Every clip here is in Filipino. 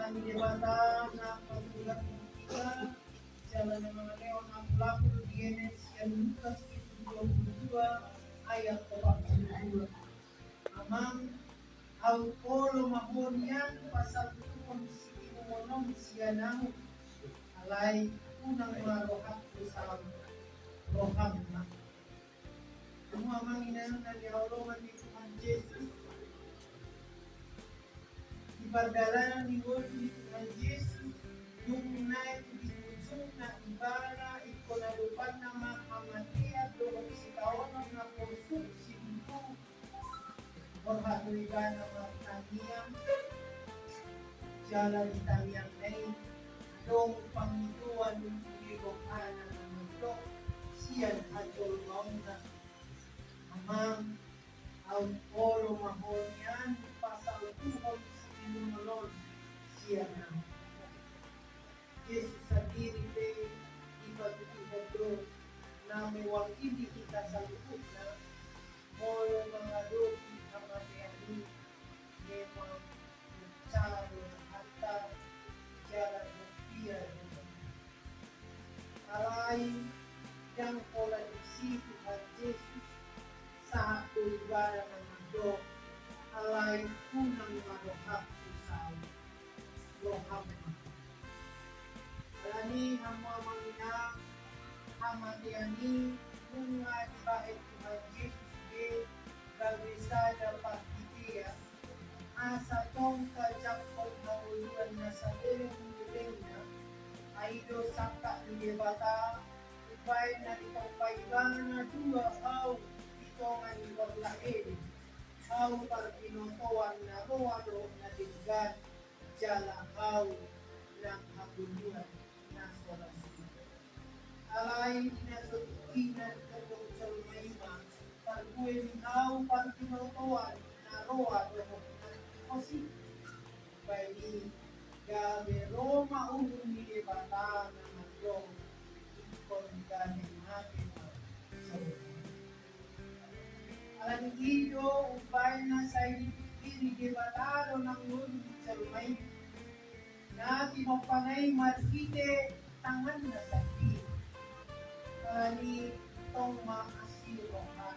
kami debata na pagbulat ng kita, jalan ng mga leon ang lapor Dienes yan Lucas 22 ayat 42. Amang Aukolo mahonian pasal tukon si imunong siya nang alay unang mga rohat sa roham na. Ang amang inang naliaulungan ni Tuhan Jesus ibadala ni Tuhan Jesus yung naik di ujung na ibara ikonalupan na makamatiya doon si kaonon na pusok si Ibu berhatuiban na matangiyang jala di tangyang ay dong pangituan ng ilokan ng mundo siyan atol mauna amang ang oro mahonyan pasal tuhon sa inumalon siya na Jesus sa diri pe ipag-ibado na may wakili kita sa lukot na oro mga doki ang matiyani may mga charo hata jala dokiya alay yang pola isi Tuhan Yesus sa tulibara ng mundo alay unang marohap usaw rohap alani ang mga manginang hamatiani mga dibait Tuhan Yesus de gabisada pagkitiya asa tong kajakpol na uluan na sa deleng na ay do sakta ni bata upay na itong paiban na dua au ito nga ni Borlael au parpinotoan na roado na diggan jala au ng habuluan na sorasyon alay inasukinan katong salmayma parkuin au parpinotoan na roado na kosi bayi gabe Roma uhun ni bata na mandong ikon ganing natin alam ido upay na sa diri debatado ng mundo sa lumay na tinopanay markite tangan na sa di ni tong makasirohan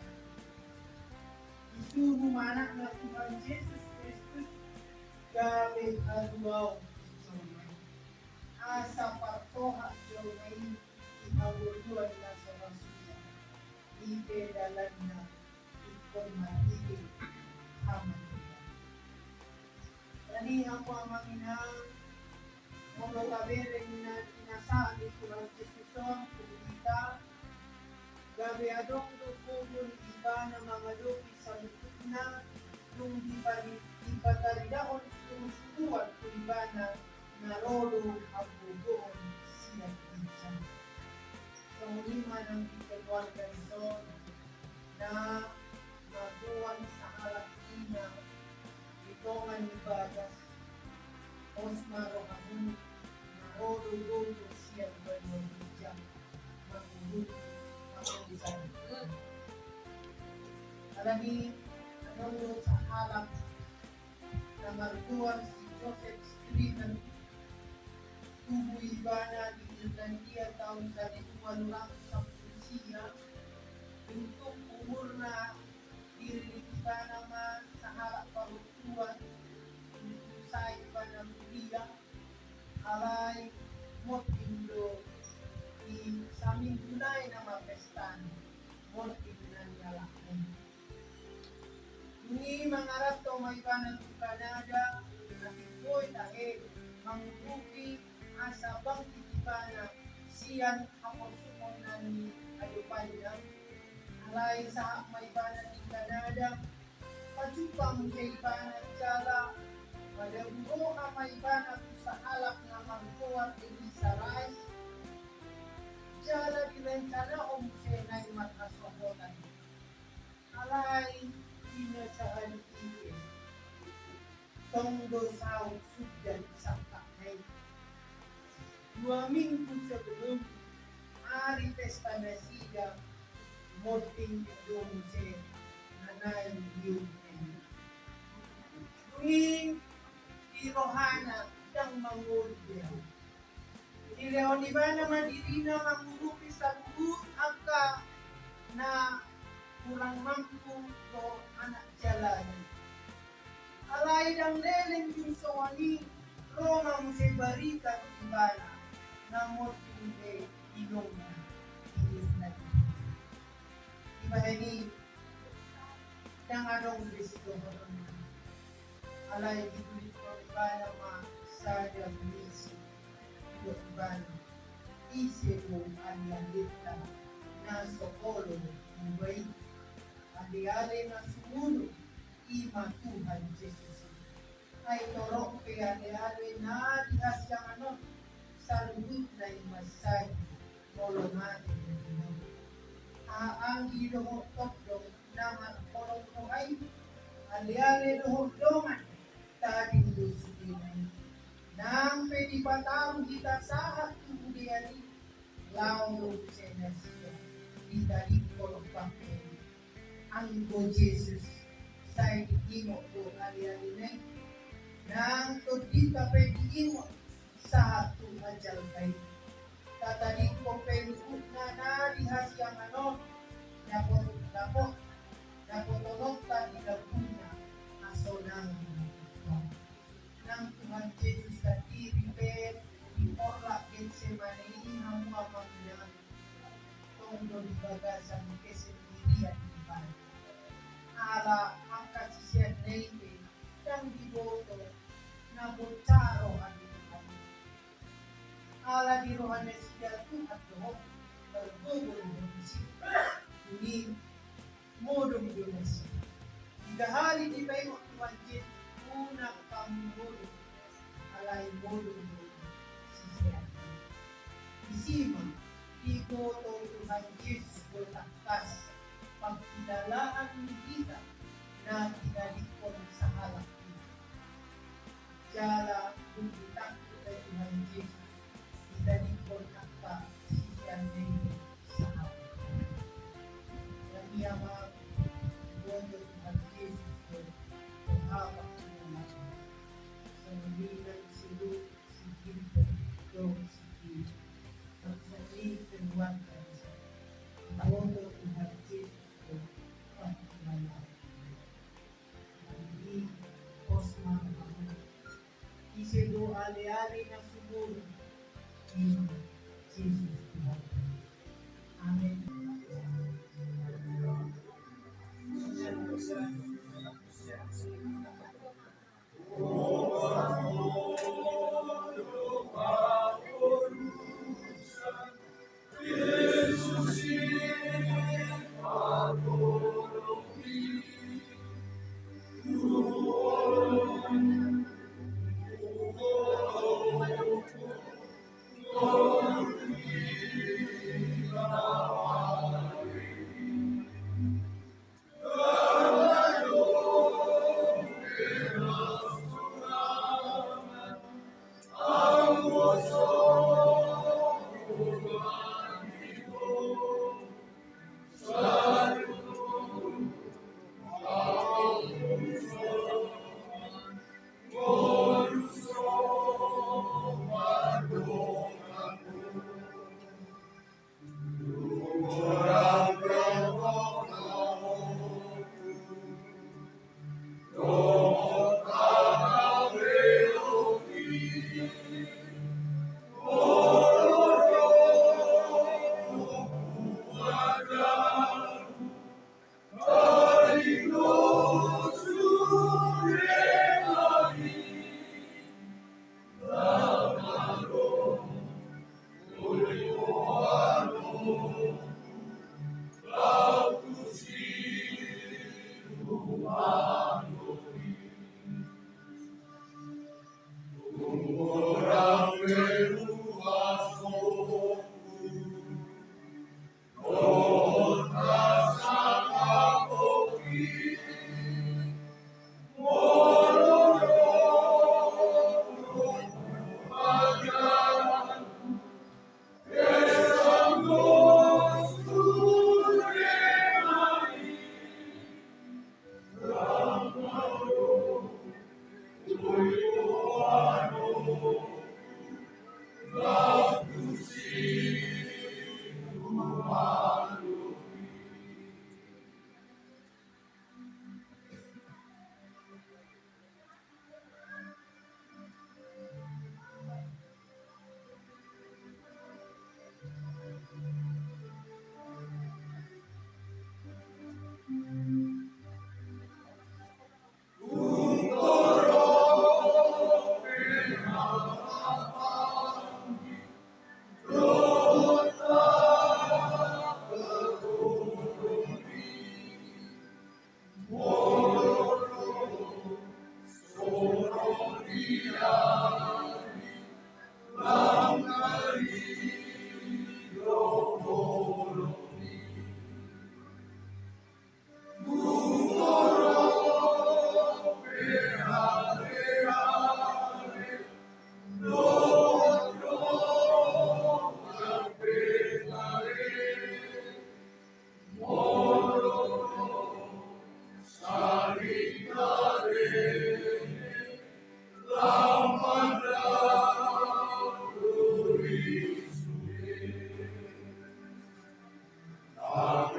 isu humana na Tuhan Jesus Kristus gabe aduaw sa lumay asa partoha sa lumay ihawuluan na sa rasuya ide dalan na ikon matili haman tadi ako ang manginang mga kabereng na tinasaan ni Tuhan Jesus ang kumita gabi adong tukuyon iba na mga lupi sa lukot na nung ipataridaon yung sukuan kuliba na narolo ang bugoon siya kinsa sa ulima ng ikalwang ganson na maguwan sa halakina ito nga ibadas os marohamun na oro-oro siya bermodidya magulut magulisan alani anong sa halak na maguwan si Joseph Skriven tubo iba na di Irlandia taon sa dituwalulang sa polisiya untuk umur na diri kita naman sa harap parutuan untuk sa iba ng kuliya alay motindo di sa aming tunay na mapestan motindo niya lakon ini mangarap to may iba ng Canada na ito'y dahil mangbuki asa bang titipana siyan ako sumunan ni alupan niya alay sa may banan ni Canada pajupang kay banan jala madaguro ka may banan sa halak na mangkuwat sa rice jala direncana o musenay matasohonan alay pinasahan iye tongdo sa sudan sa takay 2 minggu sebelum hari pesta nasiga moting yung si nanay yung tuwing irohana yang mangulya. Ileo di mana madirina mangurupi sabut angka na kurang mampu to anak jalan. Alay dang leleng yung sawani Roma musibarikat ibana namot hindi ilong na ilis na iba ini yang anong Kristo alay ditulit ko ibana masadya misi ilo ibana isip mo aliyalita na sokolo mubay aliyali na sumulo ima Tuhan Jesus ay torok kaya aliyali na dihas yang ano sa lubut na imasay molomati ang iluhotok dong naman kolong ko ay aliyali luhodoman tading lusukin nang pwede patang kita sahat tubuliani laong senasya ditarik kolong papel ang ko Jesus sa ikimo ko aliyali na nang tudita pwede imo sa hatong ajal kayo tatadik ko penuut na narihas yang ano napotolog ta ilaguna aso ng Tuhan Jesus sa tiripet di orla Getsemane ang mamangyan tondo di bagasan kesendirian di bawah ala ang kasisiyan nebe yang diboto na botaro ang ala di rohanes jatuh at dohok tergubul bersih ini modum donasi tiga hari di bawah Tuhan Yesus una kamulod alay modum sisiyan isima ikoto Tuhan Yesus bertakas pagkilalaan kita na tinalikon sa halak kita jala bukitak kay Tuhan Yesus tinalikon ka sisiyan nila sa halak yang ia membuat Tuhan Yesus berhabak dengan sembilan silu sikit dong sikit tersendiri keluarga untuk Tuhan Yesus berhabak ini Osman isi doa ale-ale na sumuro in Jesus Tuhan. Amen.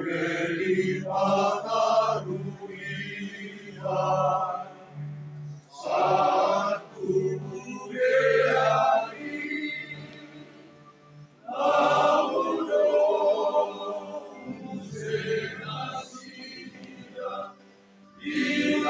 berlipat karunia, satu budi namun senasib tidak